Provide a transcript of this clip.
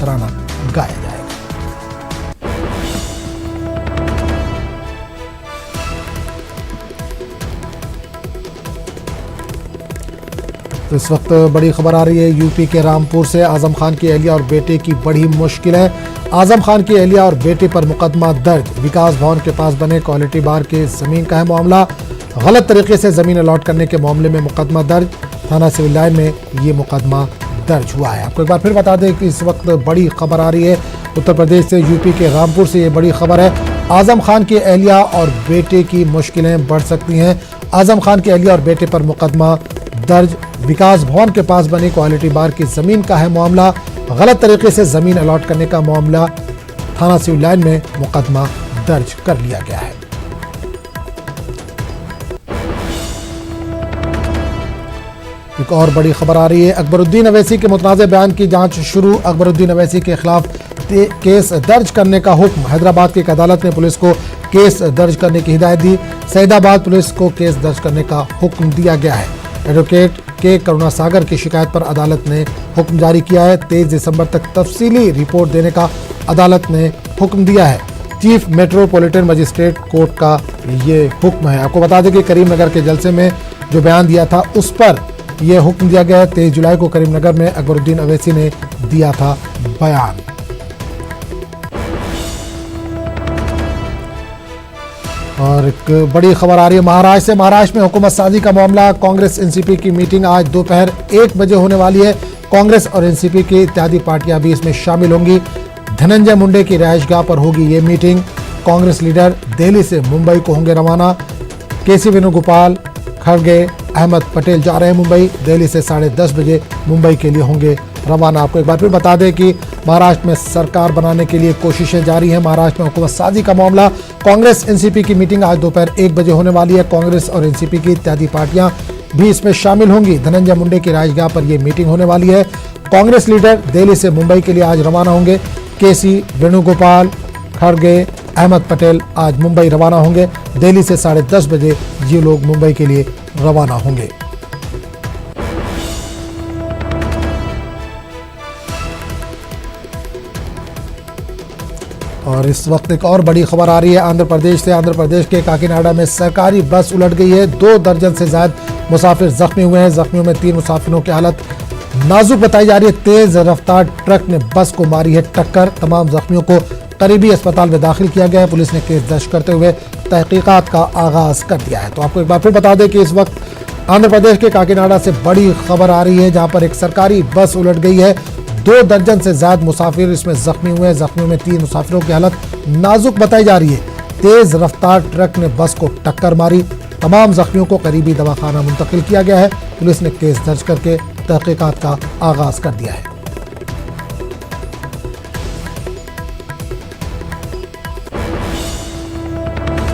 तराना गाया जाएगा। तो इस वक्त बड़ी खबर आ रही है यूपी के रामपुर से। आजम खान की अहलिया और बेटे की बड़ी मुश्किल है। आजम खान की अहलिया और बेटे पर मुकदमा दर्ज। विकास भवन के पास बने क्वालिटी बार के जमीन का है मामला। गलत तरीके से जमीन अलॉट करने के मामले में मुकदमा दर्ज। थाना सिविल लाइन में ये मुकदमा दर्ज हुआ है। आपको एक बार फिर बता दें कि इस वक्त बड़ी खबर आ रही है उत्तर प्रदेश से, यूपी के रामपुर से। ये बड़ी खबर है, आजम खान की अहलिया और बेटे की मुश्किलें बढ़ सकती हैं। आजम खान की अहलिया और बेटे पर मुकदमा दर्ज। विकास भवन के पास बनी क्वालिटी बार की जमीन का है मामला। गलत तरीके से जमीन अलॉट करने का मामला। थाना सिविल लाइन में मुकदमा दर्ज कर लिया गया है। एक और बड़ी खबर आ रही है, अकबरुद्दीन अवैसी के मुतनाज़ बयान की जांच शुरू। अकबरुद्दीन अवैसी के खिलाफ केस दर्ज करने का हुक्म। हैदराबाद की एक अदालत ने पुलिस को केस दर्ज करने की हिदायत दी। सैदाबाद पुलिस को केस दर्ज करने का हुक्म दिया गया है। एडवोकेट के करुणासागर की शिकायत पर अदालत ने हुक्म जारी किया है। 23 दिसंबर तक तफसीली रिपोर्ट देने का अदालत ने हुक्म दिया है। चीफ मेट्रोपॉलिटन मजिस्ट्रेट कोर्ट का ये हुक्म है। आपको बता दें कि करीमनगर के जलसे में जो बयान दिया था उस पर यह हुक्म दिया गया है। 23 जुलाई को करीमनगर में अकबरुद्दीन अवैसी ने दिया था बयान। और एक बड़ी खबर आ रही है महाराष्ट्र से। महाराष्ट्र में हुकूमत साजी का मामला। कांग्रेस एनसीपी की मीटिंग आज दोपहर 1 बजे होने वाली है। कांग्रेस और एनसीपी की इत्यादि पार्टियां भी इसमें शामिल होंगी। धनंजय मुंडे की रिहायशगाह पर होगी ये मीटिंग। कांग्रेस लीडर दिल्ली से मुंबई को होंगे रवाना। केसी वेणुगोपाल, खड़गे, अहमद पटेल जा रहे हैं मुंबई। दिल्ली से 10:30 बजे मुंबई के लिए होंगे रवाना। आपको एक बार फिर बता दें कि महाराष्ट्र में सरकार बनाने के लिए कोशिशें जारी हैं। महाराष्ट्र में हुकूमत साजी का मामला। कांग्रेस एनसीपी की मीटिंग आज दोपहर 1 बजे होने वाली है। कांग्रेस और एनसीपी की इत्यादि पार्टियां भी इसमें शामिल होंगी। धनंजय मुंडे की रिहायशगाह पर यह मीटिंग होने वाली है। कांग्रेस लीडर दिल्ली से मुंबई के लिए आज रवाना होंगे। केसी वेणुगोपाल, खड़गे, अहमद पटेल आज मुंबई रवाना होंगे। दिल्ली से 10:30 बजे ये लोग मुंबई के लिए रवाना होंगे। और इस वक्त एक और बड़ी खबर आ रही है आंध्र प्रदेश से। आंध्र प्रदेश के काकीनाडा में सरकारी बस उलट गई है। 2 दर्जन से ज्यादा मुसाफिर जख्मी हुए हैं। जख्मियों में 3 मुसाफिरों की हालत नाजुक बताई जा रही है। तेज रफ्तार ट्रक ने बस को मारी है टक्कर। तमाम जख्मियों को करीबी अस्पताल में दाखिल किया गया है। पुलिस ने केस दर्ज करते हुए तहकीकात का आगाज कर दिया है। तो आपको एक बार फिर बता दें कि इस वक्त आंध्र प्रदेश के काकीनाडा से बड़ी खबर आ रही है, जहां पर एक सरकारी बस उलट गई है। 2 दर्जन से ज्यादा मुसाफिर इसमें जख्मी हुए हैं। जख्मियों में 3 मुसाफिरों की हालत नाजुक बताई जा रही है। तेज रफ्तार ट्रक ने बस को टक्कर मारी। तमाम जख्मियों को करीबी दवाखाना मुंतकिल किया गया है। पुलिस ने केस दर्ज करके तहकीकात का आगाज कर दिया है।